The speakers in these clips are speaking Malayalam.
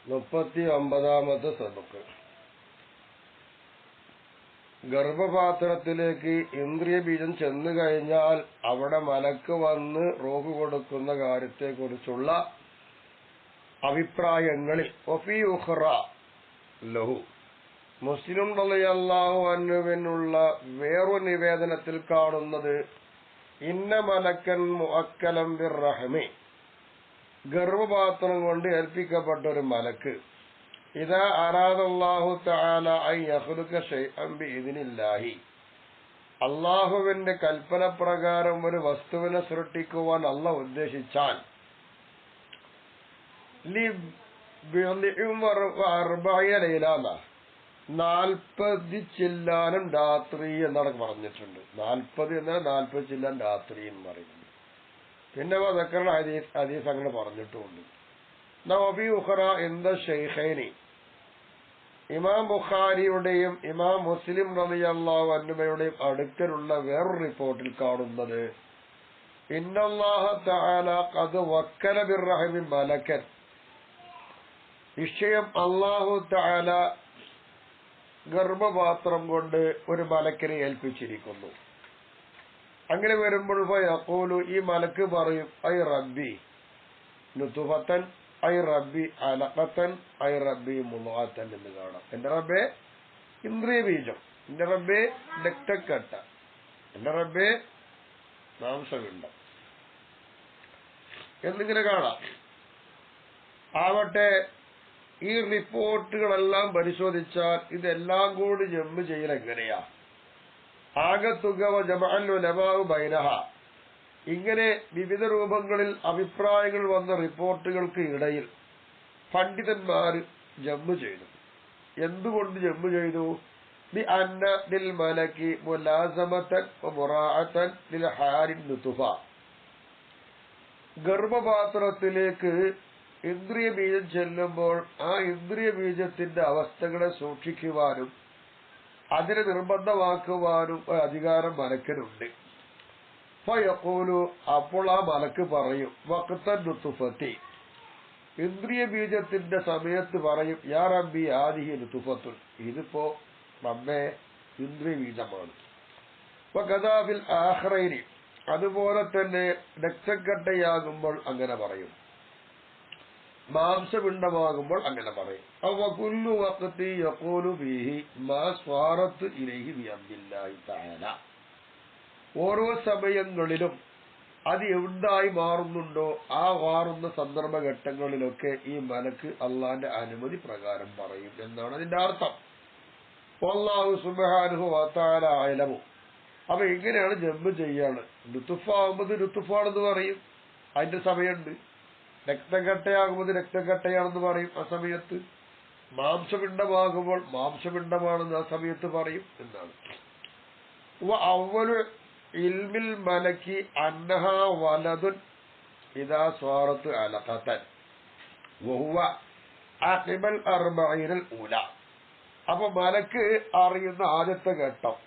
39-ാമത്തെ സബക്ക്. ഗർഭപാത്രത്തിലേക്ക് ഇന്ദ്രിയ ബീജം ചെന്നു കഴിഞ്ഞാൽ അവിടെ മലക്ക് വന്ന് റൂഹ് കൊടുക്കുന്ന കാര്യത്തെക്കുറിച്ചുള്ള അഭിപ്രായങ്ങളിൽ വഫീ ഉഖ്റ ലഹു മുസ്ലിം റളിയല്ലാഹു അൻഹുവിനുള്ള വേറൊരു നിവേദനത്തിൽ കാണുന്നത് ഇന്ന മലക്കൻ മുഅക്കലം ബിർറഹ്മി, ഗർഭപാത്രം കൊണ്ട് ഏൽപ്പിക്കപ്പെട്ട ഒരു മലക്ക് ഇദാ അറാദല്ലാഹു തആല അൻ യഖ്ലുക ശൈഅൻ ബിഇദ്നില്ലാഹി, അല്ലാഹുവിന്റെ കൽപ്പന പ്രകാരം ഒരു വസ്തുവിനെ സൃഷ്ടിക്കുവാൻ അല്ലാഹു ഉദ്ദേശിച്ചാൽ 40 ലൈല 40 ചില്ലാനം രാത്രി എന്നാണ് പറഞ്ഞിട്ടുണ്ട്. 40 എന്നാൽ 40 ചില്ലാൻ രാത്രി എന്ന് പറയുന്നത്. പിന്നെ ദക്കറുടെ ഹദീസ് അങ്ങനെ പറഞ്ഞിട്ടുമുണ്ട്. വഫീ ഉഖ്റ ഇന്ദ ശൈഖൈനി, ഇമാം ബുഖാരിയുടെയും ഇമാം മുസ്ലിം റളിയല്ലാഹു അൻഹുമയുടെയും അടുക്കലുള്ള വേറൊരു റിപ്പോർട്ടിൽ കാണുന്നത് ഇന്നല്ലാഹ തആല ഖദ് വക്കല ബിർറഹ്മി മലക്കൻ, നിശ്ചയം അല്ലാഹു തആല ഗർഭപാത്രം കൊണ്ട് ഒരു മലക്കിനെ ഏൽപ്പിച്ചിരിക്കുന്നു. അങ്ങനെ വരുമ്പോൾ ഫയഖൂലു, ഈ മലക്ക് പറയും ഐ റബ്ബി നുതുഫത്തൻ, ഐ റബ്ബി അലഖത്തൻ, ഐ റബ്ബി മുളഅത്തൻ എന്ന് കാണാം. എന്റെ റബ്ബേ ഇന്ദ്രിയ ബീജം, എന്റെ റബ്ബേ രക്തക്കട്ട, എന്റെ റബ്ബേ മാംസപിണ്ഡം എന്നിങ്ങനെ കാണാം. ആവട്ടെ, ഈ റിപ്പോർട്ടുകളെല്ലാം പരിശോധിച്ചാൽ ഇതെല്ലാം കൂടി ജമ്പ് ചെയ്യൽ എങ്ങനെയാ? ആകത്തുക ജമഅൽ ഉലമാഉ ബൈനഹ, ഇങ്ങനെ വിവിധ രൂപങ്ങളിൽ അഭിപ്രായങ്ങൾ വന്ന റിപ്പോർട്ടുകൾക്ക് ഇടയിൽ പണ്ഡിതന്മാർ ജമ്പ് ചെയ്തു. എന്തുകൊണ്ട് ജമ്പ് ചെയ്തു? ബി അന്ന ലിൽ മലക്കി മുലാസമതൻ വമുറാഅതൻ ലിൽ ഹാരിൻ നുതുഫ, ഗർഭപാത്രത്തിലേക്ക് ഇന്ദ്രിയ ബീജം ചെല്ലുമ്പോൾ ആ ഇന്ദ്രിയ ബീജത്തിന്റെ അവസ്ഥകളെ സൂക്ഷിക്കുവാനും അതിനെ നിർബന്ധമാക്കുവാനും അധികാരം മലക്കിനുണ്ട്. ഫയഖൂലു, അപ്പോൾ ആ മലക്ക് പറയും വഖ്തൻ നുതുഫത്തി, ഇന്ദ്രിയ ബീജത്തിന്റെ സമയത്ത് പറയും യാ റബ്ബി ഹാദിഹി നുതുഫത്തുൻ, ഇതിപ്പോ റബ്ബേ ഇന്ദ്രിയ ബീജമാണ്. വകദാ ഫിൽ ആഖിറൈനി, അതുപോലെ തന്നെ രക്തക്കട്ടയാകുമ്പോൾ അങ്ങനെ പറയും, മാംസപിണ്ഡമാകുമ്പോൾ അങ്ങനെ പറയും. വകുല്ലു വഖ്തി യഖൂലു ഫീഹി മാ സ്വാറത്ത് ഇലൈഹി ബിഅംദില്ലാഹി തആല, ഓരോ സമയങ്ങളിലും അത് എവിടായി മാറുന്നുണ്ടോ ആ മാറുന്ന സന്ദർഭഘട്ടങ്ങളിലൊക്കെ ഈ മലക്ക് അള്ളാന്റെ അനുമതി പ്രകാരം പറയും എന്നാണ് അതിന്റെ അർത്ഥം. വല്ലാഹു സുബ്ഹാനഹു വ തആല അഅലമു. അപ്പൊ എങ്ങനെയാണ് ജമ്പ് ചെയ്യാണ്? ലുത്തുഫാകുമ്പോൾ ലുത്തുഫാണെന്ന് പറയും, അതിന്റെ സമയമുണ്ട്. രക്തക്കട്ടയാകുമ്പോൾ രക്തക്കട്ടയാണെന്ന് പറയും ആ സമയത്ത്. മാംസപിണ്ഡമാകുമ്പോൾ മാംസപിണ്ഡമാണെന്ന് ആ സമയത്ത് പറയും എന്നാണ്. അവലു ഇൽമിൽ മലക്കി അന്നഹാ വലതുൻ ഇദാ സ്വാറത്ത് അലഖതൻ വഹുവ അഖിബൽ അർബഈനൽ ഊല. അപ്പൊ മലക്ക് അറിയുന്ന ആദ്യത്തെ ഘട്ടം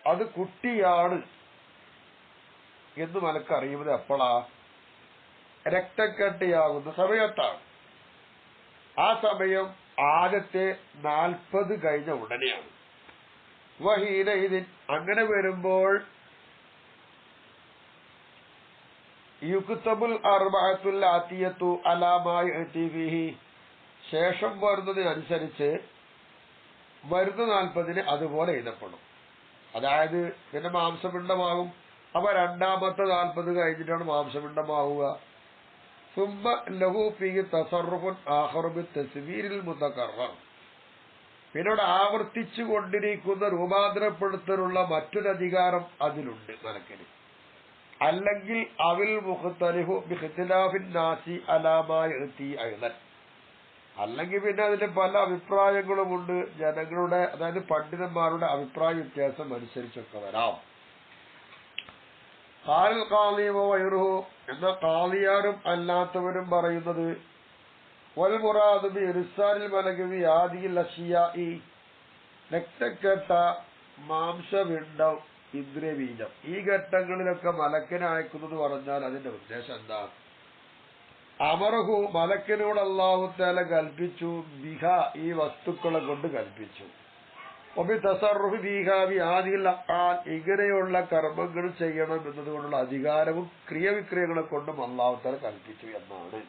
അത് കുട്ടിയാണ് എന്ന് മലക്ക് അറിയുന്നത് എപ്പോഴാ? രക്തക്കട്ടയാകുന്ന സമയത്താണ്. ആ സമയം ആദ്യത്തെ 40 കഴിഞ്ഞ ഉടനെയാണ്. വഹീന ഇതിൻ, അങ്ങനെ വരുമ്പോൾ യുക്തബുൽ അർബഅത്തുൽ ആതിയത്തു അലാ മാ യഅതി ഫീഹി, ശേഷം വരുന്നതിനനുസരിച്ച് വരുന്ന 40 അതുപോലെ എഴുതപ്പെടും. അതായത് പിന്നെ മാംസപിണ്ഡമാകും. അപ്പൊ രണ്ടാമത്തെ 40 കഴിഞ്ഞിട്ടാണ് മാംസപിണ്ഡമാവുക. സുമ്മ ലഹു ഫീഹി തസറുഫുൻ ആഖറു ബിത്തസ്വീരിൽ മുതകറർ, പിന്നീട് ആവർത്തിച്ചു കൊണ്ടിരിക്കുന്ന രൂപാന്തരപ്പെടുത്തലുള്ള മറ്റൊരധികാരം അതിലുണ്ട് മലക്കിന്. അല്ലെങ്കിൽ അവിൽ മുഖ്തലിഫു ബിഖ്തിലാഫിൻ നാസി അലാ മാ യഅതി അയ്ദൻ, അല്ലെങ്കിൽ പിന്നെ അതിന്റെ പല അഭിപ്രായങ്ങളുമുണ്ട് ജനങ്ങളുടെ, അതായത് പണ്ഡിതന്മാരുടെ അഭിപ്രായ വ്യത്യാസം അനുസരിച്ചൊക്കെ വരാം. ഖാലിൽ ഖാളി വഗൈറുഹു, എന്ന ഖാളിയാരും അല്ലാത്തവരും പറയുന്നത് വൽ മുറാദു ബി ഇർസാലിൽ മലകി ബി ഹാദിഹിൽ അശ്യാഇ, രക്തക്കട്ട, മാംസപിണ്ഡം, ഇന്ദ്രിയബീജം, ഈ ഘട്ടങ്ങളിലൊക്കെ മലക്കിനെ അയക്കുന്നത് പറഞ്ഞാൽ അതിന്റെ ഉദ്ദേശം എന്താ? അമറഹു മലക്കിനോട് അല്ലാഹു തആല കൽപ്പിച്ചു ബിഹ ഈ വസ്തുക്കളെ കൊണ്ട് കൽപ്പിച്ചു തസറുഫി ബിഹാബി ആദിൽ അഖാൽ ഇങ്ങനെയുള്ള കർമ്മങ്ങൾ ചെയ്യണം എന്നതുകൊണ്ടുള്ള അധികാരവും ക്രിയവിക്രിയകളെ കൊണ്ടും അല്ലാഹു തആല കൽപ്പിച്ചു എന്നാണ്.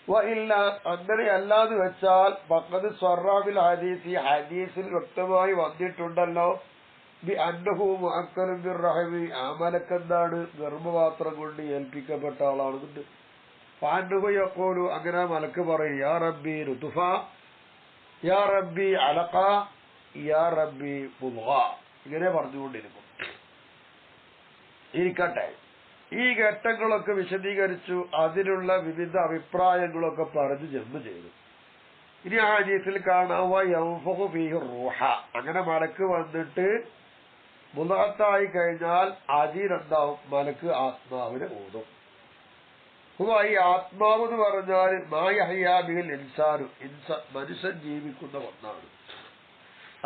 വഇല്ല അങ്ങനെ അല്ലാതെ വെച്ചാൽ ഫഖദ് സ്വറബിൽ ഹദീസ് ഈ ഹദീസിൽ വ്യക്തമായി വന്നിട്ടുണ്ടല്ലോ ബി അന്നഹു മുഅക്കലും ബിർറഹമി ആ മലക്കെന്താണ് ഗർഭപാത്രം കൊണ്ട് ഏൽപ്പിക്കപ്പെട്ട ആളാണെന്നുണ്ട്. ഫഅന്നഹു യഖൂലു അങ്ങനെ മലക്ക് പറയും യാ റബ്ബി റുതുഫ യാ റബ്ബി അലഖ യാ റബ്ബി മുദ്ഗ ഇങ്ങനെ പറഞ്ഞുകൊണ്ടിരിക്കും. ഇരിക്കട്ടെ, ഈ ഘട്ടങ്ങളൊക്കെ വിശദീകരിച്ചു, അതിലുള്ള വിവിധ അഭിപ്രായങ്ങളൊക്കെ പറഞ്ഞു ജന്മ ചെയ്തു. ഇനി ആ ഹദീസിൽ കാണാം യൻഫഖു ഫീഹി റൂഹ അങ്ങനെ മലക്ക് വന്നിട്ട് മുദഅത്തായി കഴിഞ്ഞാൽ അതിലെന്താവും മലക്ക് ആത്മാവിനെ ഊതും. ഈ ആത്മാവ് എന്ന് പറഞ്ഞാൽ മായഹ്യാബിൽ ഇൻസാനു മനുഷ്യൻ ജീവിക്കുന്ന ഒന്നാണ്.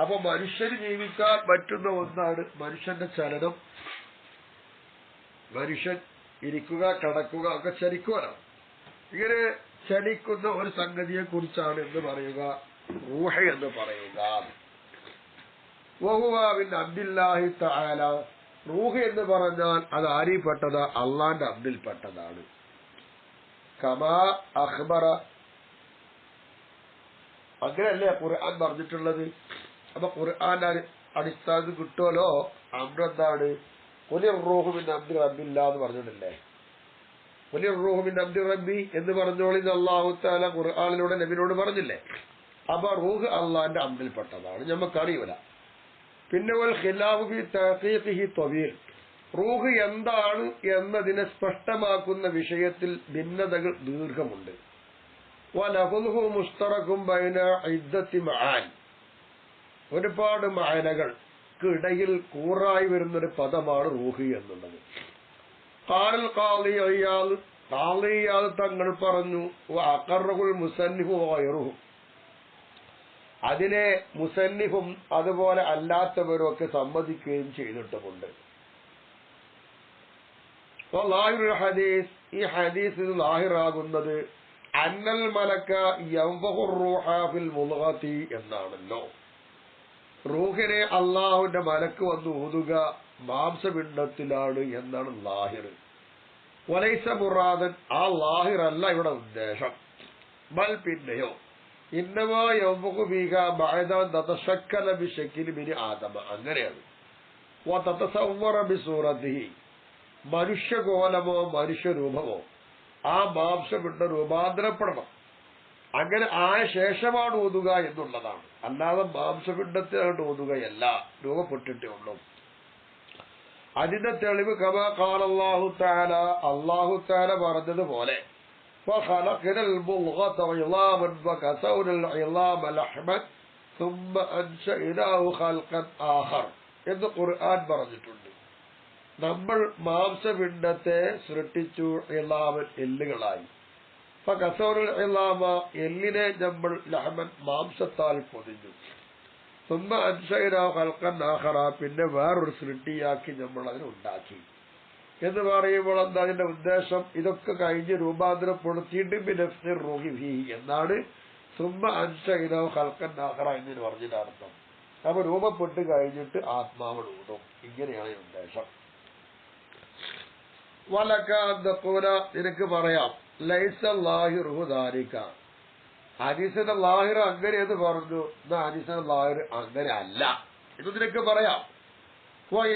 അപ്പൊ മനുഷ്യന് ജീവിക്കാൻ പറ്റുന്ന ഒന്നാണ് മനുഷ്യന്റെ ചലനം. മനുഷ്യൻ ഇരിക്കുക കിടക്കുക ഒക്കെ ചലിക്കുവാനാണ്. ഇങ്ങനെ ചലിക്കുന്ന ഒരു സംഗതിയെ കുറിച്ചാണ് എന്ന് പറയുക റൂഹ എന്ന് പറയുക. വഹുവ മിൻ അബ്ദില്ലാഹി തആല റൂഹ് എന്ന് പറഞ്ഞാൽ അത് ആരിൽപ്പെട്ടതാ? അള്ളാന്റെ അബ്ദിൽപ്പെട്ടതാണ്. കമാ അഖ്ബറ അങ്ങനെയല്ലേ ഖുർആൻ പറഞ്ഞിട്ടുള്ളത്. അപ്പൊ ഖുർആന്റെ അടിസ്ഥാനത്തിൽ കിട്ടുമല്ലോ അമ്രെന്താണ് ഖുലിർ റൂഹു മിൻ അംരി റബ്ബില്ലാ എന്ന് പറഞ്ഞിട്ടില്ലേ. ഖുലിർ റൂഹു മിൻ അംരി റബ്ബി എന്ന് പറഞ്ഞോളി അല്ലാഹു തആല ഖുർആനിലൂടെ നബിയോട് പറഞ്ഞില്ലേ. അപ്പൊ റൂഹ് അള്ളാന്റെ അമ്രിൽപ്പെട്ടതാണ്, നമുക്കറിയൂല. പിന്നെ വൽ ഖിലാഫു ഫി തഹഖീഖിഹി തവീൽ റൂഹ് എന്താണ് എന്നതിനെ സ്പഷ്ടമാക്കുന്ന വിഷയത്തിൽ ഭിന്നതകൾ ദീർഘമുണ്ട്. വലഫ്ളുഹു മുസ്തറകും ബൈന ഇദ്ദത്തി മആൻ ഒരുപാട് മഅനകൾക്ക് ഇടയിൽ കൂറായി വരുന്നൊരു പദമാണ് റൂഹ് എന്നുള്ളത്. ഖാലൽ ഖാളി ഇയാദ് തങ്ങൾ പറഞ്ഞു വഅഖറഹുൽ മുസന്നിഫു വഗൈറുഹു അതിനെ മുസന്നിഫും അതുപോലെ അല്ലാത്തവരും ഒക്കെ സമ്മതിക്കുകയും ചെയ്തിട്ടുമുണ്ട്. ഹദീസ് ഈ ഹദീസ് ലാഹിറാകുന്നത് അന്നൽ മലക്ക യൻഫഖു റൂഹ ഫിൽ മുദ്ഗതി എന്നാണല്ലോ. റൂഹിനെ അള്ളാഹുവിന്റെ മലക്ക് വന്ന് ഊതുക മാംസപിണ്ഡത്തിലാണ് എന്നാണ് ലാഹിർ. വലൈസ മുറാദൻ ആ ലാഹിർ അല്ല ഇവിടെ ഉദ്ദേശം. ബൽ പിന്നെയോ ഇന്നമാ യൻഫഖു ഫീഹ ബഅദ തതശക്കല ബിശക്ലി ബിനി ആദമ അങ്ങനെയാണ്. വതതസവ്വറ ബിസൂറതിഹി മനുഷ്യകോലമോ മനുഷ്യരൂപമോ ആ മാംസപിണ്ഡം രൂപാന്തരപ്പെടണം. അങ്ങനെ ആയ ശേഷമാണ് ഊതുക എന്നുള്ളതാണ്. അല്ലാതെ മാംസപിണ്ഡത്തിനായിട്ട് ഊതുകയല്ല, രൂപപ്പെട്ടിട്ടേ ഉള്ളൂ. അതിന്റെ തെളിവ് കമാ ഖാല അല്ലാഹു തആല അല്ലാഹു തആല പറഞ്ഞതുപോലെ فخلقنا المضغة عظاما فكسونا العظام لحما ثم أنشأناه خلقا آخر എന്ന് ഖുർആൻ പറഞ്ഞിട്ടുണ്ട്. നമ്മൾ മാംസപിണ്ഡത്തെ സൃഷ്ടിച്ചു ഇളാമൻ എല്ലുകളായി. ഫകസൗനൽ ഇളാമ എല്ലിനെ നമ്മൾ ലഹമൻ മാംസത്താൽ പൊതിഞ്ഞു. സുമ്മ അൻശഅനാഹു ഖൽഖൻ ആഖറ പിന്നെ വേറൊരു സൃഷ്ടിയാക്കി നമ്മൾ അതിനെ ഉണ്ടാക്കി എന്ന് പറയുമ്പോൾ എന്താ അതിന്റെ ഉദ്ദേശം? ഇതൊക്കെ കഴിഞ്ഞ് രൂപാന്തരപ്പെടുത്തിയിട്ട് ബിനഫ്സിർ റൂഹി ഫീഹി എന്നാണ് സുമ്മ അൻശഅനാഹു ഖൽഖൻ ആഖറ എന്ന് പറഞ്ഞതിന്റെ അർത്ഥം. അപ്പൊ രൂപപ്പെട്ട് കഴിഞ്ഞിട്ട് ആത്മാവ് ഊതും, ഇങ്ങനെയാണ് ഉദ്ദേശം. വലക്കൂല നിനക്ക് പറയാം ലൈസ ലാഹിറുഹു ദാലിക ഹദീസിന്റെ ലാഹിർ അങ്ങനെ എന്ന് പറഞ്ഞു. എന്നാ ഹദീസിന്റെ ലാഹിർ അങ്ങനെ അല്ല എന്ന് നിനക്ക് പറയാം.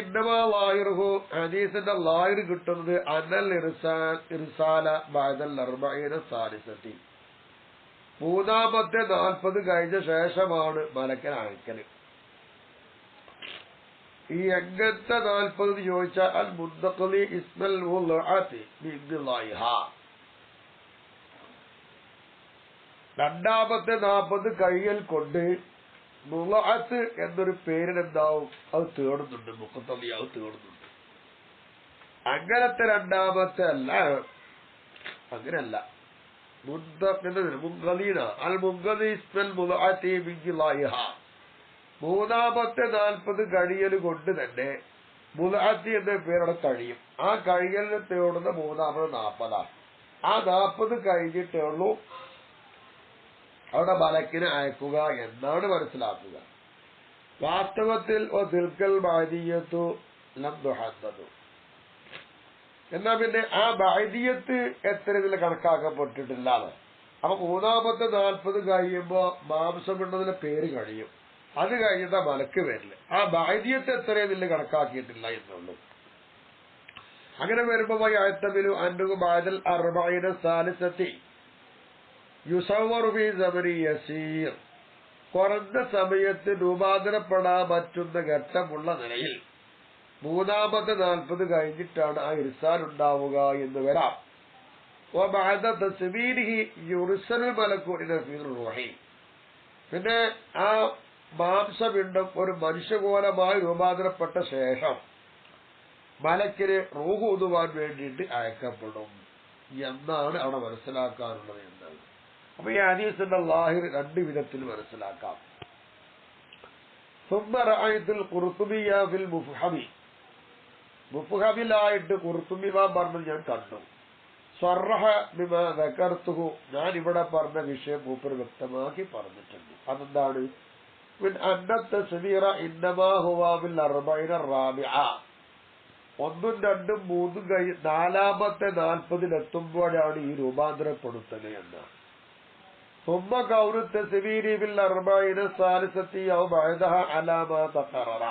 ഇന്നമാ ലാഹിറുഹു ഹദീസിന്റെ ലാഹിർ കിട്ടുന്നത് അനൽ ഇർസാല ബഅദൽ അർബഈന സാലിസതി മൂന്നാമത്തെ 40 കഴിഞ്ഞ ശേഷമാണ് മലക്കനെ അയക്കല്. ഈ എങ്ങനത്തെ 40 ചോദിച്ചാൽ അൽ മുദ്ദഖലി ഇസ്മൽ മുദ്അതി ബിഇദ്ലായിഹ രണ്ടാമത്തെ 40 കഴിയൽ കൊണ്ട് മുളഅത്ത് എന്നൊരു പേരിനെന്താവും അത് തേടുന്നുണ്ട്. മുഖത്തലി അത് തേടുന്നുണ്ട്. അങ്ങനത്തെ രണ്ടാമത്തെ അല്ല, അങ്ങനെയല്ല. മുൻഗലീന അൽ മുൻഗലി ഇസ്മൽ മുദ്അതി ബിഇദ്ലായിഹ മൂന്നാമത്തെ 40 കഴിയൽ കൊണ്ട് തന്നെ മുദഅത്തി എന്ന പേരവിടെ കഴിയും. ആ കഴിയലിന് തേടുന്ന മൂന്നാമത് 40. ആ 40 കഴിഞ്ഞിട്ടേ ഉള്ളൂ അവിടെ മലക്കിനെ അയക്കുക എന്നാണ് മനസ്സിലാക്കുക. വാസ്തവത്തിൽ ദിൽക്കൽ ബാദിയത്തു ലം തുഹദ്ദദു. എന്നാ പിന്നെ ആ ബാദിയത്ത് എത്ര ഇതിൽ കണക്കാക്കപ്പെട്ടിട്ടില്ല. അപ്പൊ മൂന്നാമത്തെ 40 കഴിയുമ്പോ മാംസമുണ്ടതിന്റെ പേര് കഴിയും. അത് കഴിഞ്ഞാൽ മലക്ക് വരില്ല. ആ ബാദിയത്ത് എത്ര ഇതിൽ കണക്കാക്കിയിട്ടില്ല എന്നുള്ളൂ. അങ്ങനെ വരുമ്പോ അയത്തമിലു അന്നുകു ബാദൽ 40 സാലിസത്തി യുസവ്വറു ഫീ സമനി യസീർ. കുറഞ്ഞ സമയത്ത് രൂപാന്തരപ്പെടാൻ പറ്റുന്ന ഘട്ടമുള്ള നിലയിൽ മൂന്നാമത്തെ 40 കഴിഞ്ഞിട്ടാണ് ആ ഇർസാൽ ഉണ്ടാവുക എന്ന് വരാം. പിന്നെ ആ മാംസപിണ്ഡം ഒരു മനുഷ്യകോലമായി രൂപാന്തരപ്പെട്ട ശേഷം മലക്കിന് റൂഹ് ഊതുവാൻ വേണ്ടിയിട്ട് അയക്കപ്പെടും എന്നാണ് അവിടെ മനസ്സിലാക്കാനുള്ളത് എന്നാണ്. അപ്പൊ ഈ ഹദീസിന്റെ ലാഹിർ 2 വിധത്തിൽ മനസ്സിലാക്കാം. മുഫ്ഹമിലായിട്ട് ഖുർത്തുബി പറഞ്ഞത് ഞാൻ കണ്ടു. സ്വറഹ ബിമാ ദകർതുഹു, ഞാൻ ഇവിടെ പറഞ്ഞ വിഷയം മൂപ്പർ വ്യക്തമാക്കി പറഞ്ഞിട്ടുണ്ട്. അതെന്താണ്? അന്നത്തെ തസ്ബീറ ഇന്നമാ ഹുവ ബിൽ 40 الرابعة. 1, 2, 3 കഴിഞ്ഞ് 4-ാമത്തെ 40-ലെത്തുമ്പോഴാണ് ഈ രൂപാന്തരപ്പെടുത്തൽ എന്നാണ്. ثم كون التسبير بال40 الثالثة أو بعدها على ما تقرر.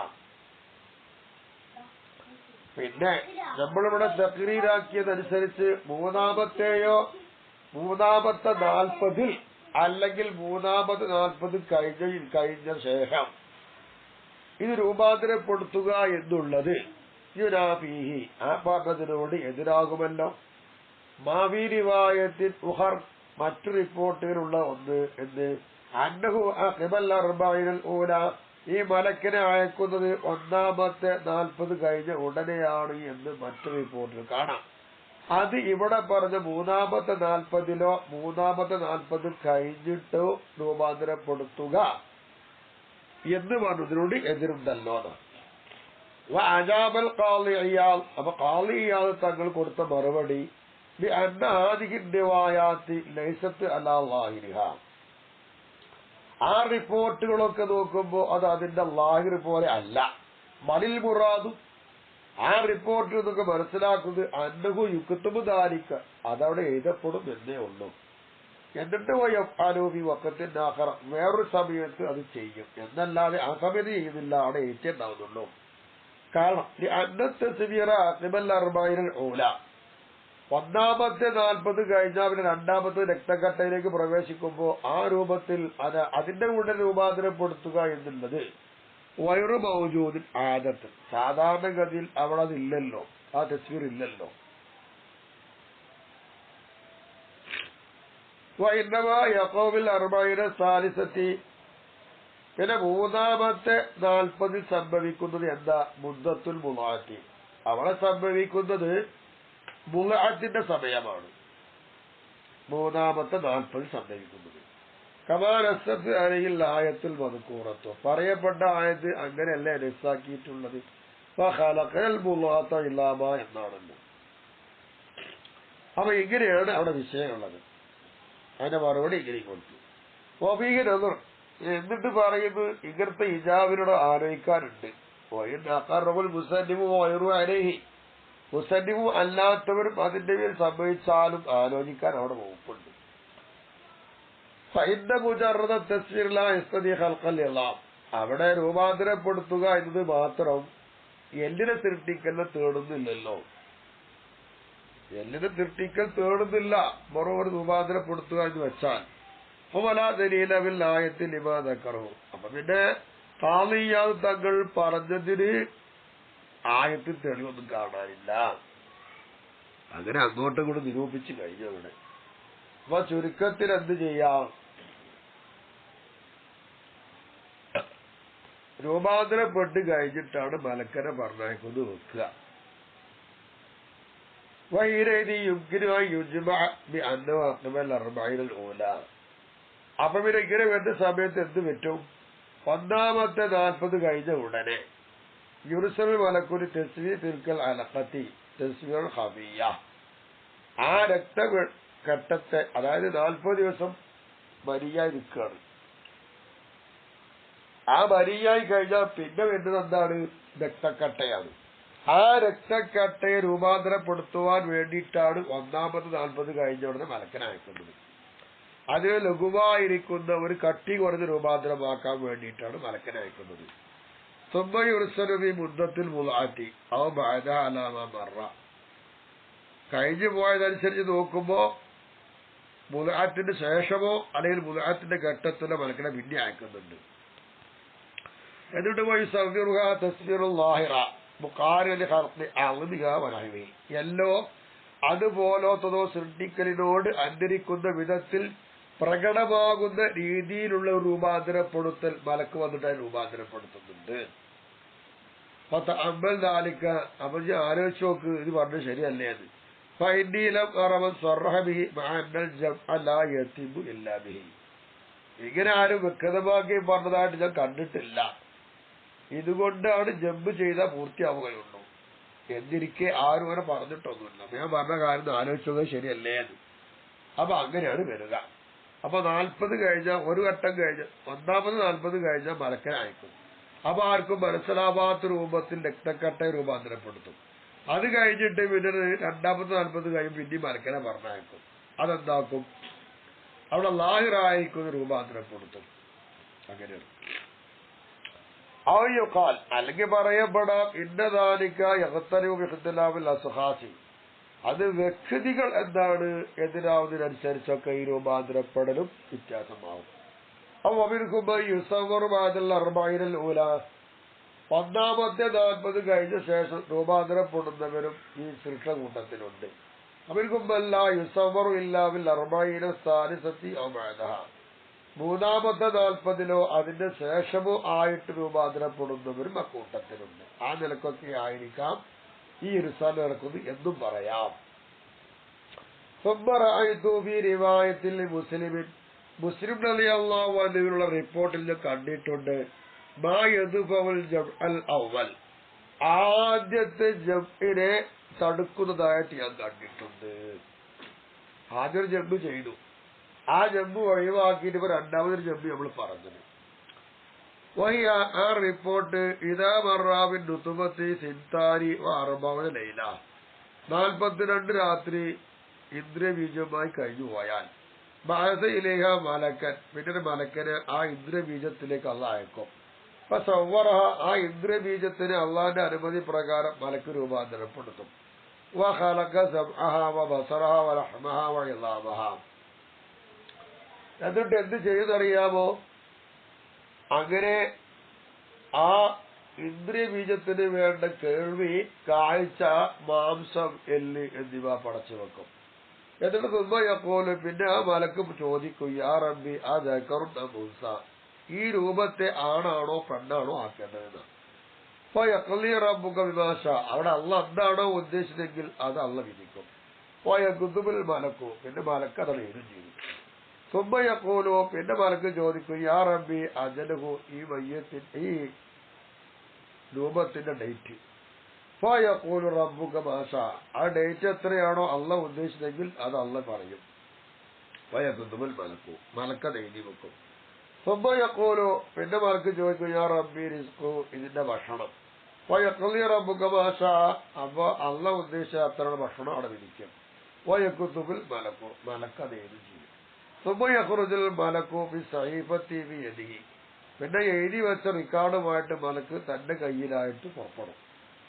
പിന്നെ നമ്മളിവിടെ തഖ്രീറാക്കിയതനുസരിച്ച് മൂന്നാമത്തെ 40 അല്ലെങ്കിൽ മൂന്നാമത് 40 കഴിഞ്ഞ ശേഷം ഇത് രൂപാന്തരപ്പെടുത്തുക എന്നുള്ളത് യുനാഫീഹി, ആ പറഞ്ഞതിനോട് എതിരാകുമല്ലോ. മാവി റിവായത്തിൽ ഉഹർ, മറ്റു റിപ്പോർട്ടുകളുള്ള ഒന്ന് എന്ന് അന്നഹു അഖിബൽ 40 ഊല, ഈ മലക്കിനെ അയക്കുന്നത് ഒന്നാമത്തെ 40 കഴിഞ്ഞ ഉടനെയാണ് എന്ന് മറ്റു റിപ്പോർട്ടിൽ കാണാം. അത് ഇവിടെ പറഞ്ഞ മൂന്നാമത്തെ 40-ലോ മൂന്നാമത്തെ 40 കഴിഞ്ഞിട്ടോ രൂപാന്തരപ്പെടുത്തുക എന്ന് പറഞ്ഞതിനോട് എതിരുണ്ടല്ലോ. അജാബൽ ഖാളി ഇയാൾ, അപ്പൊ ഖാളി ഇയാൾ തങ്ങൾ കൊടുത്ത മറുപടി ബിഅന്ന ഹാദിഹി റിവായാത്തി ലൈസത്ത് അലാ ളാഹിരിഹ. ആ റിപ്പോർട്ടുകളൊക്കെ നോക്കുമ്പോ അത് അതിന്റെ ലാഹിർ പോലെ അല്ല. മലിൽ മുറാദു, ആ റിപ്പോർട്ടിൽ നിന്നൊക്കെ മനസ്സിലാക്കുന്നത് അന്നഹു യുക്തുബു ദാലിക, അതവിടെ എഴുതപ്പെടും എന്നേ ഉള്ളൂ. എന്നിട്ട് വയഫ്അലു വഖത്തിൻ ആഖറ, വേറൊരു സമയത്ത് അത് ചെയ്യും എന്നല്ലാതെ ആ സമയത്ത് ചെയ്യുന്നില്ല, അവിടെ ഏറ്റുണ്ടാവുന്നുള്ളൂ. കാരണം അന്നത്തെ തസ്ബീറ അഖിബൽ 40 ഊല, ഒന്നാമത്തെ 40 കഴിഞ്ഞാൽ പിന്നെ രണ്ടാമത്തെ രക്തക്കട്ടയിലേക്ക് പ്രവേശിക്കുമ്പോൾ ആ രൂപത്തിൽ അതിന്റെ കൂടെ രൂപാന്തരപ്പെടുത്തുക എന്നുള്ളത് വയറു മൗജൂദിൻ ആദത്ത്, സാധാരണഗതിയിൽ അവിടെ അതില്ലല്ലോ, ആ തസ്ബീർ ഇല്ലല്ലോ. യഖൂബിൽ 40 സാലിസത്തി, പിന്നെ മൂന്നാമത്തെ 40 സംഭവിക്കുന്നത് എന്താ? മുദ്ദത്തുൽ മുളഅത്തി, അവിടെ സംഭവിക്കുന്നത് മുളഅത്തിന്റെ സമയമാണ്. മൂന്നാമത്തെ 40 സംഭവിക്കുന്നത് കമാനസ്സത്ത് അലൈഹിൽ ആയത്തുൽ മദ്കൂറത്തു, പറയപ്പെട്ട ആയത്ത് അങ്ങനെയല്ലേ രസാക്കിയിട്ടുള്ളത്. ഫഖലഖൽ മുളഅത ഇല്ലാമ എന്നാണല്ലോ. അപ്പൊ ഇങ്ങനെയാണ് അവിടെ വിഷയമുള്ളത്. അതിന്റെ മറുപടി ഇങ്ങനെ കൊടുത്തു. ഓഫീകനർ എന്നിട്ട് പറയുന്നത് ഇങ്ങനത്തെ ഇജാബിനോട് ആലോചിക്കാനുണ്ട്. മുസന്നിമു വയറു അലൈഹി, മുസന്നിമു അല്ലാത്തവരും അതിന്റെ പേര് സംഭവിച്ചാലും ആലോചിക്കാൻ അവിടെ വകുപ്പുണ്ട്. അവിടെ രൂപാന്തരപ്പെടുത്തുക എന്നത് മാത്രം എല്ലിനെ സൃഷ്ടിക്കലിനെ തേടുന്നില്ലല്ലോ. എല്ലിനെ സൃഷ്ടിക്കൽ തേടുന്നില്ല, മറുപടി രൂപാന്തരപ്പെടുത്തുക എന്ന് വെച്ചാൽ ആയത്തിൽ ഇമാദക്കറു. അപ്പൊ പിന്നെ ഖാളിയാൽ തങ്ങൾ പറഞ്ഞതിന് ആയത്തിൽ തെളിവൊന്നും കാണാനില്ല. അങ്ങനെ അങ്ങോട്ടും കൂടെ നിരൂപിച്ചു കഴിഞ്ഞു അവിടെ. അപ്പൊ ചുരുക്കത്തിൽ എന്ത് ചെയ്യാം? രൂപാന്തരപ്പെട്ട് കഴിഞ്ഞിട്ടാണ് മലക്കനെ പറഞ്ഞേക്കുന്നത് വെക്കുക. അപ്പൊ പിന്നെ ഇങ്ങനെ വരുന്ന സമയത്ത് എന്ത് പറ്റും? ഒന്നാമത്തെ 40 കഴിഞ്ഞ ഉടനെ യുർസൽ മലക്കുൽ തസ്വീ തിൽക്കൽ അലഖത്തി തസ്വീൽ ഖഫിയ. ആ രക്തഘട്ടത്തെ, അതായത് 40 ദിവസം മരിയായി നിൽക്കുകയാണ്. ആ മരിയായി കഴിഞ്ഞാൽ പിന്നെ വരുന്നത് എന്താണ്? രക്തക്കട്ടയാണ്. ആ രക്തക്കട്ടയെ രൂപാന്തരപ്പെടുത്തുവാൻ വേണ്ടിയിട്ടാണ് ഒന്നാമത് 40 കഴിഞ്ഞ ഉടനെ മലക്കനെ അയക്കുന്നത്. അതിന് ലഘുവായിരിക്കുന്ന ഒരു കട്ടി കുറഞ്ഞ് രൂപാന്തരമാക്കാൻ വേണ്ടിയിട്ടാണ് മലക്കനെ അയക്കുന്നത്. സുമ്മയുർസലുബി മുദ്ദത്തിൽ മുലാറ്റി അവ ബാധ അലാമ മറ. കഴിഞ്ഞു പോയതനുസരിച്ച് നോക്കുമ്പോ മുലാറ്റിന് ശേഷമോ അല്ലെങ്കിൽ മുലാറ്റിന്റെ ഘട്ടത്തിലോ മലക്കനെ പിന്നെ അയക്കുന്നുണ്ട്. എന്നിട്ട് പോയി സവ്യറുഹ തസ്ബീറുൽ ലാഹിറ ബുഖാരിൽ ഖൽഖി അഅ്മിക വനഹി. എല്ലോ അതുപോലത്തതോ സൃഷ്ടിക്കലിനോട് അന്തരിക്കുന്ന വിധത്തിൽ പ്രകടമാകുന്ന രീതിയിലുള്ള ഒരു രൂപാന്തരപ്പെടുത്തൽ മലക്ക് വന്നിട്ട് രൂപാന്തരപ്പെടുത്തുന്നുണ്ട്. അപ്പൊ അമ്പൽ ദാലിക്ക, അപ്പൊ ഞാൻ ആലോചിച്ച് നോക്ക്, ഇത് പറഞ്ഞത് ശരിയല്ലേ അത്. ഫൈനീലം അറവൻ സ്വർഹബിഹി മഅന്നൽ ജംഅ ലാ യതിബു ഇല്ലാ ബിഹി. ഇങ്ങനെ ആരും വ്യക്തമാക്കി പറഞ്ഞതായിട്ട് ഞാൻ കണ്ടിട്ടില്ല. ഇതുകൊണ്ടാണ് ജമ്പ് ചെയ്ത പൂർത്തിയാവുകയുള്ളൂ എന്നിരിക്കെ ആരും അങ്ങനെ പറഞ്ഞിട്ടൊന്നുമില്ല. ഞാൻ പറഞ്ഞ കാര്യം ആലോചിച്ചത് ശരിയല്ലേ എന്ന്. അപ്പൊ അങ്ങനെയാണ് വരിക. അപ്പൊ 40 കഴിഞ്ഞാൽ ഒരു ഘട്ടം കഴിഞ്ഞ് ഒന്നാമത് 40 കഴിഞ്ഞാൽ മലക്കനെ അയക്കും. അപ്പൊ ആർക്കും മനസ്സിലാവാത്ത രൂപത്തിൽ രക്തക്കട്ടയെ രൂപാന്തരപ്പെടുത്തും. അത് കഴിഞ്ഞിട്ട് പിന്നെ രണ്ടാമത്തെ 40 കഴിയും പിന്നെ മലക്കനെ പറഞ്ഞയക്കും. അതെന്താക്കും? അവിടെ ലാഹിറായിരിക്കുന്ന രൂപാന്തരപ്പെടുത്തും. അങ്ങനെയാണ്. ഔയുഖാൽ, അല്ലെങ്കിൽ പറയപ്പെടാം ഇന്നദാലിക യഖ്തലിബു ബിഖ്തിലാഫിൽ അസ്ഹാസി. അത് വ്യക്തികൾ എന്താണ് എതിരാവുന്നതിനനുസരിച്ചൊക്കെ ഈ രൂപാന്തരപ്പെടലും വ്യത്യാസമാവും. ഒന്നാമത്തെ 40 കഴിഞ്ഞ ശേഷം രൂപാന്തരപ്പെടുന്നവരും ഈ ശിക്ഷകൂട്ടത്തിലുണ്ട്. അവർക്കുമ്പല്ല യുസവറു ഇല്ലാവിൽ അർബഈന സാലിസത്തി ഔ ബഅദഹ. മൂന്നാമത്തെ 40ലോ അതിന്റെ ശേഷമോ ആയിട്ട് രൂപാന്തരപ്പെടുന്നവരും അക്കൂട്ടത്തിലുണ്ട്. ആ നിലക്കൊക്കെ ആയിരിക്കാം ഈ ഇർസാൽ നടക്കുന്നത് എന്നും പറയാം. മുസ്ലിം റളിയല്ലാഹു അൻഹുവിനുള്ള റിപ്പോർട്ടിൽ ഞാൻ കണ്ടിട്ടുണ്ട്, മാ യദ്ഫഉൽ ജംഅൽ അവൽ, ആദ്യത്തെ ജംഇനെ തടുക്കുന്നതായിട്ട് ഞാൻ കണ്ടിട്ടുണ്ട്. ആദ്യം ജംബ് ചെയ്തു, ആ ജമ്പ് ഒഴിവാക്കിയിട്ട് ഇപ്പൊ രണ്ടാമതൊരു ജമ്പ് നമ്മൾ പറഞ്ഞത്. ആ റിപ്പോർട്ട് ഇതാ മറാബിൻ നുതുബത്തി സിന്താരി അറുപവന ലൈല, 42 രാത്രി ഇന്ദ്രബീജമായി കഴിഞ്ഞു പോയാൽ ബാസയിലേഹ മലക്കൻ, പിന്നെ മലക്കന് ആ ഇന്ദ്രബീജത്തിലേക്ക് അള്ളാഹ് അയക്കും. അപ്പൊ സവ്വറഹ, ആ ഇന്ദ്രബീജത്തിന് അള്ളാഹിന്റെ അനുമതി പ്രകാരം മലക്ക് രൂപാന്തരപ്പെടുത്തും. വഖലഖ സബ്അഹ വബസറഹ വലഹ്മഹ വഇളാമഹ. എന്നിട്ട് എന്ത് ചെയ്യുന്നറിയാമോ? അങ്ങനെ ആ ഇന്ദ്രിയബീജത്തിന് വേണ്ട കേൾവി, കാഴ്ച, മാംസം, എല്ല് എന്നിവ പടച്ചു വെക്കും. എന്നിട്ട് തുമ്പയക്കോല്, പിന്നെ ആ മലക്ക് ചോദിക്കും, യാ റബ്ബി ആ ദക്കറുൻ അം ഉൻസ, ഈ രൂപത്തെ ആണാണോ പെണ്ണാണോ ആക്കേണ്ടതെന്ന്. അപ്പൊ യഖ്ലി റബ്ബുക ബിമാ ശാ, അവിടെ അള്ളാഹ് എന്താണോ ഉദ്ദേശിച്ചെങ്കിൽ അത് അള്ളാഹ് വിധിക്കും. യഖ്തുബുൽ മലക്കു, പിന്നെ മലക്ക് അത് എഴുതും ചെയ്യും. സുമ്മയഖൂലു, പിന്നെ മലക്ക് ചോദിക്കും, യാ റബ്ബി അജലഹു, ഈ മയ്യത്തിന്റെ ഈ രൂപത്തിന്റെ ഡേറ്റ്. ഫയഖൂലു റബ്ബുക മാ ശാ, ആ ഡേറ്റ് എത്രയാണോ അള്ളാഹ് ഉദ്ദേശിച്ചെങ്കിൽ അത് അള്ളാഹ് പറയും. ഫയഖ്തുബുൽ മലക്കു, മലക്കത് എഴുതി വെക്കും. സുമ്മയഖൂലു, പിന്നെ മലക്ക് ചോദിക്കും, യാ റബ്ബി റിസ്ഖു, ഇതിന്റെ ഭക്ഷണം. ഫയഖ്ലി റബ്ബുക മാ ശാ, അപ്പൊ അള്ളാഹ് ഉദ്ദേശിച്ച അത്ര ഭക്ഷണം അവിടെ വിധിക്കും. വയഖ്തുബുൽ മലക്കു, മലക്കത് എഴുതി ചെയ്യും. സുബയഖ്റുജുൽ മലക്കു ഫി സഹീഫത്തി ബി യദിഹി, പിന്നെ എഴുതി വെച്ച റിക്കാർഡുമായിട്ട് മലക്ക് തന്റെ കയ്യിലായിട്ട് പുറപ്പെടും.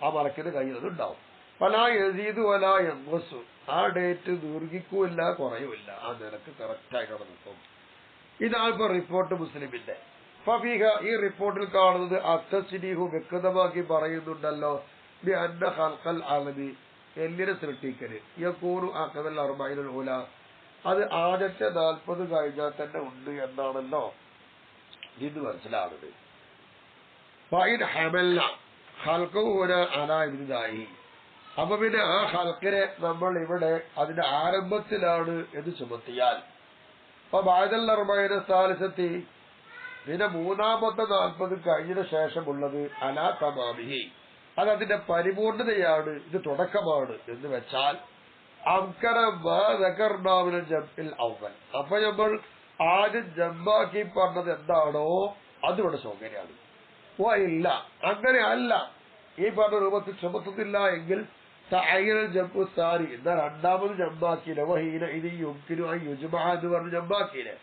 ആ മലക്കിന്റെ കയ്യിൽ അത് ഉണ്ടാവും. ഫലാ യസീദു വലാ യൻഖുസു, ആ ഡേറ്റ് ദീർഘിക്കൂല്ല കുറയുമില്ല, ആ നിലക്ക് കറക്റ്റായിട്ട് അവിടെ നിൽക്കും. ഇതാണ് ഇപ്പൊ റിപ്പോർട്ട് മുസ്ലിമിന്റെ. ഫഫീഹ, ഈ റിപ്പോർട്ടിൽ കാണുന്നത് അത്തസ്രീഹു, വ്യക്തമാക്കി പറയുന്നുണ്ടല്ലോ, ബി അന്ന ഖൽഖൽ അലമി, എല്ലിനെ സൃഷ്ടിക്കല്, യകൂനു അഖദൽ അർബഈനുൽ ഉല, അത് ആദ്യത്തെ 40 കഴിഞ്ഞാൽ തന്നെ ഉണ്ട് എന്നാണല്ലോ ഇത് മനസ്സിലാവുന്നത്. അപ്പൊ പിന്നെ ആ ഹൽക്കിനെ നമ്മൾ ഇവിടെ അതിന്റെ ആരംഭത്തിലാണ് എന്ന് ചുമത്തിയാൽ, അപ്പൊ ബാദൽ അർബഈന സാലിസത്തി, പിന്നെ മൂന്നാമത്തെ 40 കഴിഞ്ഞതിന് ശേഷമുള്ളത് അലാ തമാമിഹി, അത് അതിന്റെ പരിപൂർണതയാണ്, ഇത് തുടക്കമാണ് എന്ന് വെച്ചാൽ അവൽ, അപ്പൊ നമ്മൾ ആദ്യം ജമ്മാക്കി പറഞ്ഞത് എന്താണോ അതിവിടെ സൗകര്യമാണ്. ഓ ഇല്ല, അങ്ങനെ അല്ല, ഈ പറഞ്ഞ രൂപത്തിൽ ചുമത്തുന്നില്ല എങ്കിൽ ജംസാരി എന്നാ രണ്ടാമത് ജമ്മാക്കിയില്ല. വഹീന ഇത് യുക്കിനു യുജുമ എന്ന് പറഞ്ഞ് ജമ്മാക്കിയില്ലേ,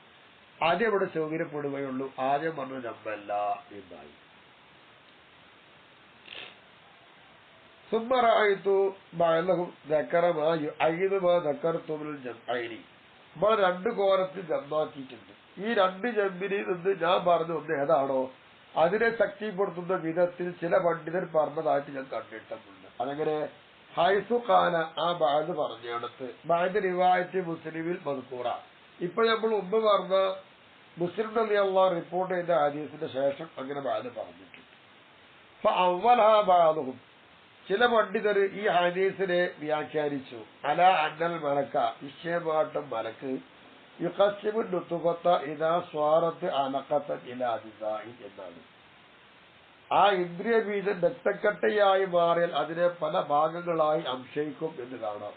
ആദ്യം ഇവിടെ സൗകര്യപ്പെടുകയുള്ളൂ. ആദ്യം പറഞ്ഞ ജമ്മല്ല എന്നായി. നമ്മൾ രണ്ട് കോലത്തിൽ ജമ്മാക്കിയിട്ടുണ്ട്. ഈ രണ്ട് ജമ്മിനിൽ നിന്ന് ഞാൻ പറഞ്ഞു ഒന്ന് ഏതാണോ അതിനെ ശക്തിപ്പെടുത്തുന്ന വിധത്തിൽ ചില പണ്ഡിതർ പറഞ്ഞതായിട്ട് ഞാൻ കണ്ടിട്ടുണ്ട്. അതങ്ങനെ ഹൈസു ഖാന ആ ബാദ് പറഞ്ഞിടത്ത് ബാദ് റിവായത്ത് മുസ്ലിമിൽ മദ്കൂറ. ഇപ്പൊ നമ്മൾ മുമ്പ് പറഞ്ഞ മുസ്ലിം റളിയല്ലാഹു റിപ്പോർട്ട് ചെയ്ത ഹദീസിന്റെ ശേഷം അങ്ങനെ ബാദ് പറഞ്ഞിട്ടുണ്ട്. അപ്പൊ അവ്വലഹാ ബഅദുഹും, ചില പണ്ഡിതർ ഈ ഹദീസിനെ വ്യാഖ്യാനിച്ചു അല അന്നൽ മലക്ക, നിശ്ചയമായിട്ടും മലക്ക് യുഖസ്സിമു നുത്ഫത ഇദാ സ്വാറത്ത് അലഖത ഇലാ അജ്സാഇ എന്നാണ്. ആ ഇന്ദ്രിയ ബീജം രക്തക്കട്ടയായി മാറിയാൽ അതിനെ പല ഭാഗങ്ങളായി അംശയിക്കും എന്ന് കാണാം.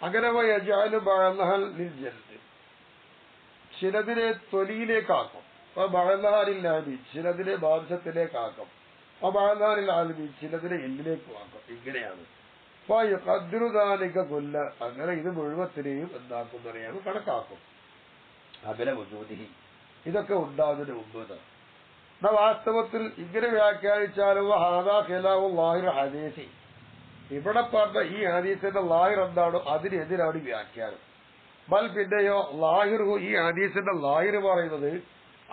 അങ്ങനെ യജഅലു ബഅദഹൽ ലിൽ ജൽദ്, ചിലതിനെ തൊലിയിലേക്കാക്കും. ബഅദഹലിൽ ലഹബി, ചിലതിനെ മാംസത്തിലേക്കാക്കും. ബഅദഹലിൽ അൽബി, ചിലതിനെ എല്ലിലേക്കും ആക്കും. ഇങ്ങനെയാണ്. ഫയഖദ്ദിറു ദാലിക കുല്ല, അങ്ങനെ ഇത് മുഴുവത്തിനെയും എന്താക്കും അറിയാം, കണക്കാക്കും. അബല വജൂദിഹി, ഇതൊക്കെ ഉണ്ടാകുന്നതിന് മുമ്പ്. വാസ്തവത്തിൽ ഇങ്ങനെ വ്യാഖ്യാനിച്ചാലും ഹാദാ ഖിലാഫു ളാഹിർ ഹദീസി, ഇവിടെ പറഞ്ഞ ഈ ഹദീസിന്റെ ലാഹിർ എന്താണോ അതിനെതിരാണ് വ്യാഖ്യാനം. ബൽ പിന്നെയോ ലാഹിർഹു, ഈ ഹദീസിന്റെ ലാഹിർ പറയുന്നത്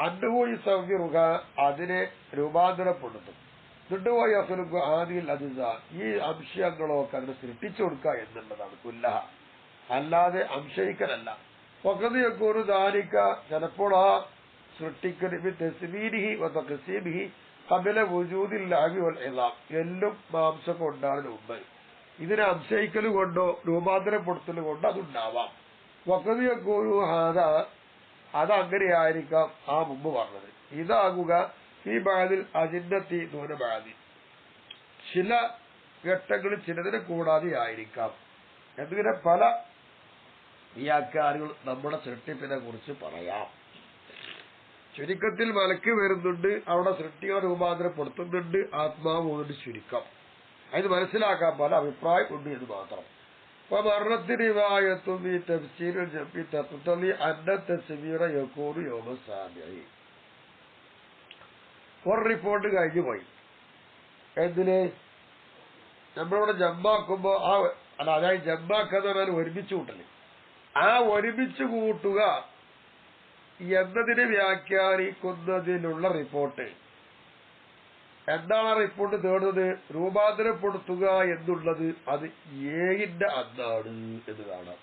അന്നഹു യുസവ്വിറുക, അതിനെ രൂപാന്തരപ്പെടുത്തും. ദുഡുവായി അഖ്ലുഖു ആദിൽ അജ്സ, ഈ അംശങ്ങളൊക്കെ അതിനെ സൃഷ്ടിച്ചു കൊടുക്കുക എന്നുള്ളതാണ്. കുല്ലഹ, അല്ലാതെ അംശയിക്കലല്ല. വഖദ് യകൂനു ദാലിക, ചിലപ്പോൾ ആ സൃഷ്ടിക്കലിഹി വതഖ്സീമിഹി ഖബല വുജൂദിൽ ലഹബി വൽ ഇളാം, എല്ലും മാംസം ഉണ്ടാകുന്നതിന് മുമ്പ് ഇതിനെ അംശയിക്കൽ കൊണ്ടോ രൂപാന്തരപ്പെടുത്തൽ കൊണ്ടോ അതുണ്ടാവാം. വഖദ് യകൂനു ഹാദാ, അതങ്ങനെയായിരിക്കാം ആ മുമ്പ് പറഞ്ഞത്. ഇതാകുക ഈ ബാദിൽ അജിന്നത്തി ദൂന ബാദി, ചില ഘട്ടങ്ങളിൽ ചിലതിനെ കൂടാതെ ആയിരിക്കാം. എന്നിങ്ങനെ പല വ്യാഖ്യാനങ്ങൾ നമ്മുടെ സൃഷ്ടിപ്പിനെ കുറിച്ച് പറയാം. ചുരുക്കത്തിൽ മലക്ക് വരുന്നുണ്ട്, അവിടെ സൃഷ്ടികളെ രൂപാന്തരപ്പെടുത്തുന്നുണ്ട്, ആത്മാവ് കൊണ്ട് ചുരുക്കം. അതിന് മനസ്സിലാക്കാൻ പല അഭിപ്രായം ഉണ്ട് എന്ന് മാത്രം. അപ്പൊ മരണത്തിരിവായത്തും ഈ തഫ്സീരിൽ ജപ്പി തഖ്തലി അന്ന തസ്വീറ യകൂനു യൗമ സാബിഇ. ഒരു റിപ്പോർട്ട് കഴിഞ്ഞു പോയി. എന്തിന്? നമ്മളിവിടെ ജമ്മാക്കുമ്പോ അതായത് ജമ്മാക്കുന്ന പറഞ്ഞാൽ ഒരുമിച്ച് കൂട്ടല്. ആ ഒരുമിച്ച് കൂട്ടുക എന്നതിനെ വ്യാഖ്യാനിക്കുന്നതിനുള്ള റിപ്പോർട്ട് എന്താണ്? ആ റിപ്പോർട്ട് തേടുന്നത് രൂപാന്തരപ്പെടുത്തുക എന്നുള്ളത് അത് ഏഴിന്റെ അന്നാണ് എന്ന് കാണാം.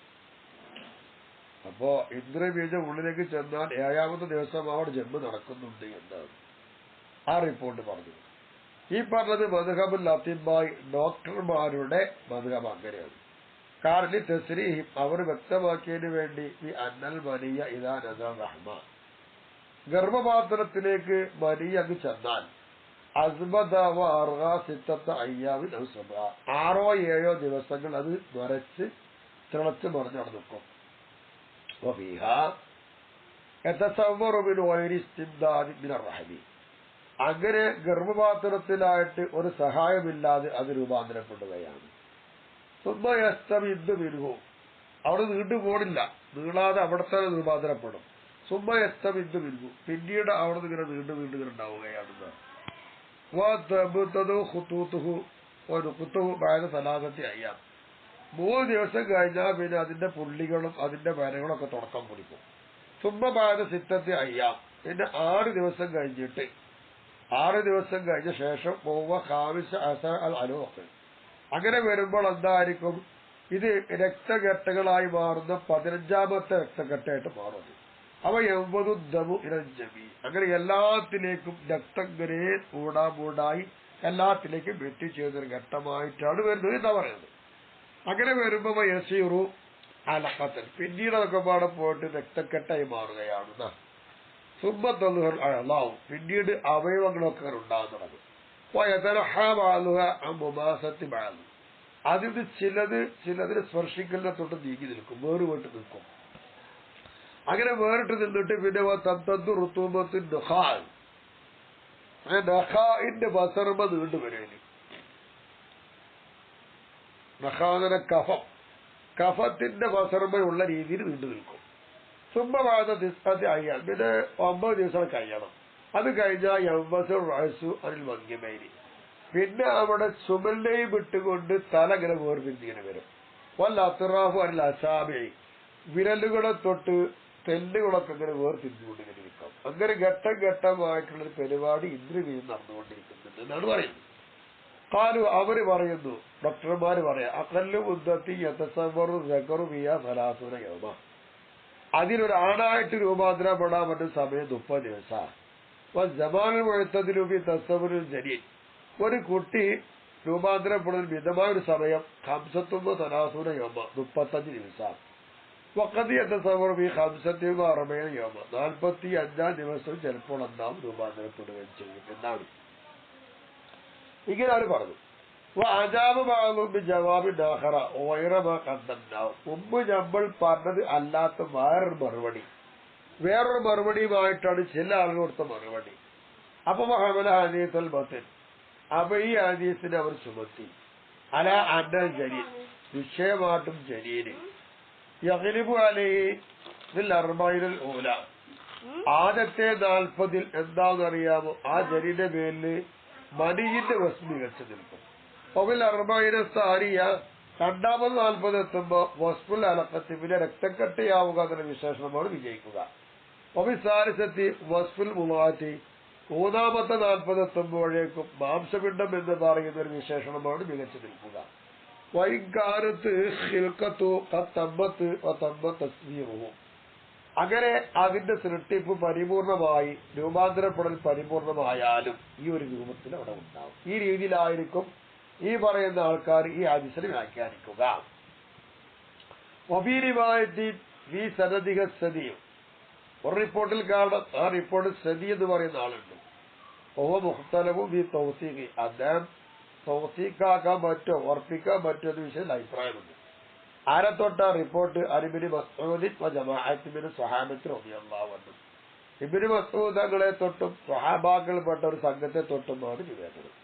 അപ്പോ ഇന്ദ്രബീജം ഉള്ളിലേക്ക് ചെന്നാൽ 7ാമത്തെ ദിവസം അവിടെ ജന്മം നടക്കുന്നുണ്ട് എന്നാണ് ആ റിപ്പോർട്ട് പറഞ്ഞത്. ഈ പറഞ്ഞത് മദ്ഹബുൽ ലത്തീബായി, ഡോക്ടർമാരുടെ മദ്ഹബ് അങ്ങനെയാണ്. കാരണം തസ്രീഹ്, അവർ വ്യക്തമാക്കിയതിനു വേണ്ടി ഈ അന്നൽ മനിയ ഇദാ നസൽ റഹ്മ, ഗർഭപാത്രത്തിലേക്ക് മനിയ അങ്ങ് ചെന്നാൽ അസ്ബദ വ അർഗാ സിത്തത്ത അയ്യാമിൻ ഔ സബഅ, 6 or 7 ദിവസങ്ങൾ അത് നരച്ച് തിളച്ച് മറിഞ്ഞ് അവിടെ നിൽക്കും. വഫീഹാ യതസവ്വറു മിൻ ഗൈരി ഇസ്തിംദാദി മിനർ റഹ്മി, അങ്ങനെ ഗർഭപാത്രത്തിലായിട്ട് ഒരു സഹായമില്ലാതെ അത് രൂപാന്തരപ്പെടുകയാണ്. സുമ്മയസ്തമിദ്ദു മിൻഹു, അവിടെ നീണ്ടു പോണില്ല, നീളാതെ അവിടെ തന്നെ രൂപാന്തരപ്പെടും. സുമ്മയസ്തമിദ്ദു മിൻഹു, പിന്നീട് അവിടെ നിന്ന് ഇങ്ങനെ നീണ്ടു ഇങ്ങനെ ഉണ്ടാവുകയാണെന്ന്. സലാസത്തി അയ്യാം, 3 ദിവസം കഴിഞ്ഞാൽ പിന്നെ അതിന്റെ പുള്ളികളും അതിന്റെ വരകളൊക്കെ തുടക്കം പിടിക്കും. സുമ്മബാധ സിത്തത്തി അയ്യാം, പിന്നെ 6 ദിവസം കഴിഞ്ഞിട്ട് 6 ദിവസം കഴിഞ്ഞ ശേഷം ഖാമിസ അസർ അൽ അലൂഖ്, അങ്ങനെ വരുമ്പോൾ എന്തായിരിക്കും? ഇത് രക്തഘട്ടങ്ങളായി മാറുന്ന 15ാമത്തെ രക്തഘട്ടമായിട്ട് മാറുന്നത്. അവ എവ്വതുദ്ദമു ഇലൽ ജമീ, അങ്ങനെ എല്ലാത്തിലേക്കും രക്തം ഇങ്ങനെ മൂടായി എല്ലാത്തിലേക്കും എത്തിച്ചേർന്നൊരു ഘട്ടമായിട്ടാണ് വരുന്നത് എന്നാ പറയുന്നത്. അങ്ങനെ വരുമ്പോ യസീറു അലഖത്തൻ, പിന്നീട് അതൊക്കെ പാടെ പോയിട്ട് രക്തക്കെട്ടായി മാറുകയാണ്. സുമ്മത്തല്ലാവും, പിന്നീട് അവയവങ്ങളൊക്കെ ഉണ്ടാകാൻ തുടങ്ങും. അതിന് ചിലതിനെ സ്പർശിക്കലിനെ തൊട്ട് നീങ്ങി നിൽക്കും, വേറുപെട്ട് നിൽക്കും. അങ്ങനെ വേറിട്ട് നിന്നിട്ട് പിന്നെ നഖാഇന്റെ ബസർമ നീണ്ടുവരേന്. നഖാദന കഫത്തിന്റെ ബസർമയുള്ള രീതിയിൽ നീണ്ടു നിൽക്കും. സുമ്പവാദ ദിസ്സത്തി അയ്യാൽ, പിന്നെ 9 ദിവസം കഴിയണം. അത് കഴിഞ്ഞാൽ യവ്വസുൽ റഅസു അനിൽ വന്യമൈനി, പിന്നെ അവിടെ ചുമലിനെയും വിട്ടുകൊണ്ട് തല ഇങ്ങനെ വേർതിരിഞ്ഞിങ്ങനെ വരും. വല്ല അത്റാഫു അനിൽ അസാബി, വിരലുകളെ തൊട്ട് തെല്ലുകളൊക്കെ ഇങ്ങനെ വേർതിരിഞ്ഞുകൊണ്ടിങ്ങനെ ഇരിക്കാം. അങ്ങനെ ഘട്ടം ഘട്ടമായിട്ടുള്ളൊരു പരിപാടി ഇന്ദ്രിയം നടന്നുകൊണ്ടിരിക്കുന്നുണ്ട് എന്നാണ് പറയുന്നത്. കാലു അവര് പറയുന്നു, ഡോക്ടർമാര് പറയാം, അഖല്ലു മുദ്ദത്തി യതസവ്വറു സകറു ഫിഹാ 30 യൗമ, അതിലൊരാണായിട്ട് രൂപാന്തരപ്പെടാൻ പറ്റുന്ന സമയം 30 ദിവസം. ജമാനുൽ മുഅ്തദിലു ഫി തസവ്വുറുൽ ജനീൻ, ഒരു കുട്ടി രൂപാന്തരപ്പെടുന്ന മിതമായ ഒരു സമയം 35 യൗമ, 35 ദിവസം. വഖദ് യതസവ്വറു ഫി 45 യൗമ, 45 ദിവസം ചിലപ്പോൾ എന്താവും രൂപാന്തരപ്പെടുകയും ചെയ്യും എന്നാണ്. ഇങ്ങനെ അവർ പറഞ്ഞു. ജവാബി ദാഹറ ഓയറമ കണ്ടന്നാവും, മുമ്പ് നമ്മൾ പറഞ്ഞത് അല്ലാത്ത വേറൊരു മറുപടിയുമായിട്ടാണ് ചില ആളുകൾ കൊടുത്ത മറുപടി. അപ്പൊ മഹമല ഹദീസൽ ബത്തിൻ, അപ്പൊ ഈ ഹദീസിനെ അവർ ചുമത്തി അല അന്നൽ ജനീൻ, നിശ്ചയമായിട്ടും ജനീന് യഗ്ലിബു അലൈഹിൽ 40 ഊല, ആദ്യത്തെ 40 എന്താണെന്നറിയാമോ, ആ ജനീന്റെ മേലില് മനിയിന്റെ വസ്തു മികച്ചു നിൽക്കും. ഒവിൽ 40 സാരിയ, രണ്ടാമത് 40 എത്തുമ്പോ വസ്ഫുൽ അലക്കത്തി, പിന്നെ രക്തക്കട്ടയാവുക എന്ന വിശേഷണമാണ് വിജയിക്കുക. ഒബിൽ സാരിസത്തി വസ്ഫുൽ മുളാറ്റി, മൂന്നാമത്തെ 40 എത്തുമ്പോഴേക്കും മാംസപിണ്ഡം എന്ന് പറയുന്ന ഒരു വിശേഷണമാണ് മികച്ചു നിൽക്കുക. വൈകാരത്ത് ഹിൽക്കത്തു തമ്പത്ത് തസ്മീറും, അങ്ങനെ അതിന്റെ സൃഷ്ടിപ്പ് പരിപൂർണമായി, രൂപാന്തരപ്പെടൽ പരിപൂർണമായാലും ഈ ഒരു രൂപത്തിൽ അവിടെ ഉണ്ടാവും. ഈ രീതിയിലായിരിക്കും ഈ പറയുന്ന ആൾക്കാർ ഈ ഹദീസിനെ വ്യാഖ്യാനിക്കുക. ഈ സനദിക സദിയും, ഒരു റിപ്പോർട്ടിൽ കാണാം, ആ റിപ്പോർട്ടിൽ സദി എന്ന് പറയുന്ന ആളുണ്ട്. ഓ മുഖ്തലവും ഈ തൗസീഖ്, അദ്ദേഹം തൗസീഖാക്കാൻ പറ്റോ ഉറപ്പിക്കാൻ പറ്റുമോ എന്ന വിഷയത്തിൽ അഭിപ്രായമുണ്ട്. ആരെ തൊട്ട റിപ്പോർട്ട്? അലിബിന് മസ്ഊദിൻ ജമാഅത്തിബിന് സ്വഹാബത്ത് റളിയല്ലാഹു അൻഹു, ഇബ്നു മസ്ഊദ് തങ്ങളെ തൊട്ടും സ്വഹാബാക്കൾപ്പെട്ട ഒരു സംഘത്തെ തൊട്ടുമാണ് വിവേചനം.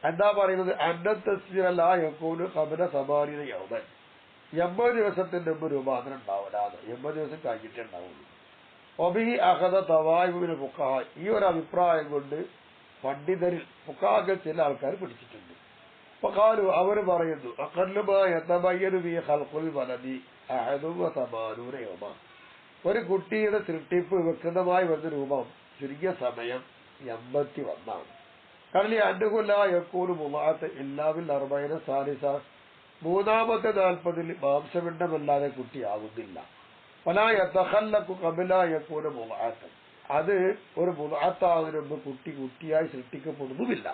എന്താ പറയുന്നത്? അന്നത്തസ്വീറ യകൂനു ഖബല 80 യൗമൻ, 80 ദിവസത്തിന്റെ മുമ്പ് രൂപാന്തരം ഉണ്ടാവില്ലാതെ, 80 ദിവസം കഴിഞ്ഞിട്ടേ ഉണ്ടാവുള്ളൂ. ഒബിഹി അഖദ തവായിബുൽ ഫുഖഹാ, ഈ ഒരു അഭിപ്രായം കൊണ്ട് പണ്ഡിതരിൽ ഫുഖഹാക്കൾ ചില ആൾക്കാർ പിടിച്ചിട്ടുണ്ട്. ഫഖാലു, അവർ പറയുന്നു, അഖല്ലുമാ യതബയ്യനു ഫീ ഖൽഖുൽ വലദി 80 യൗമ, ഒരു കുട്ടിയുടെ സൃഷ്ടിപ്പ് വ്യക്തമായി വരുന്ന രൂപം ചുരുങ്ങിയ സമയം 81 കാരണം അന്നുകൊല്ല യക്കൂന് മുളാത്ത് ഇല്ലാവിൽ 40 സാലിസ, മൂന്നാമത്തെ 40 മാംസപിണ്ഡമല്ലാതെ കുട്ടിയാകുന്നില്ല. പല യതഖല്ലഖു ഖബല യക്കൂന് മുളാത്ത്, അത് ഒരു മുളാത്താകുന്നതിന് മുമ്പ് കുട്ടിയായി സൃഷ്ടിക്കപ്പെടുന്നുമില്ല.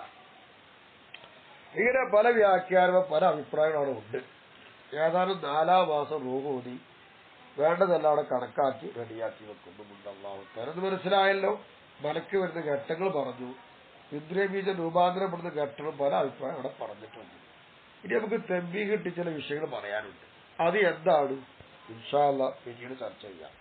ഇങ്ങനെ പല വ്യാഖ്യാനവും പല അഭിപ്രായങ്ങളും അവിടെ ഉണ്ട്. ഏതാനും 4 മാസം റൂഹ് ഊതി വേണ്ടതെല്ലാം അവിടെ കണക്കാക്കി റെഡിയാക്കി വെക്കുന്നുമുണ്ട്. അല്ലാഹു തആല മനസ്സിലായല്ലോ. മലക്ക് വരുന്ന ഘട്ടങ്ങൾ പറഞ്ഞു, ഇന്ദ്രിയബീജം രൂപാന്തരപ്പെടുന്ന ഘട്ടങ്ങളും പല അഭിപ്രായം അവിടെ പറഞ്ഞിട്ടുണ്ട്. ഇനി നമുക്ക് തെമ്പീഹ് കിട്ടി ചില വിഷയങ്ങൾ പറയാനുണ്ട്. അത് എന്താണ് ഇൻഷാ അല്ലാഹ് പിന്നീട് ചർച്ച ചെയ്യാം.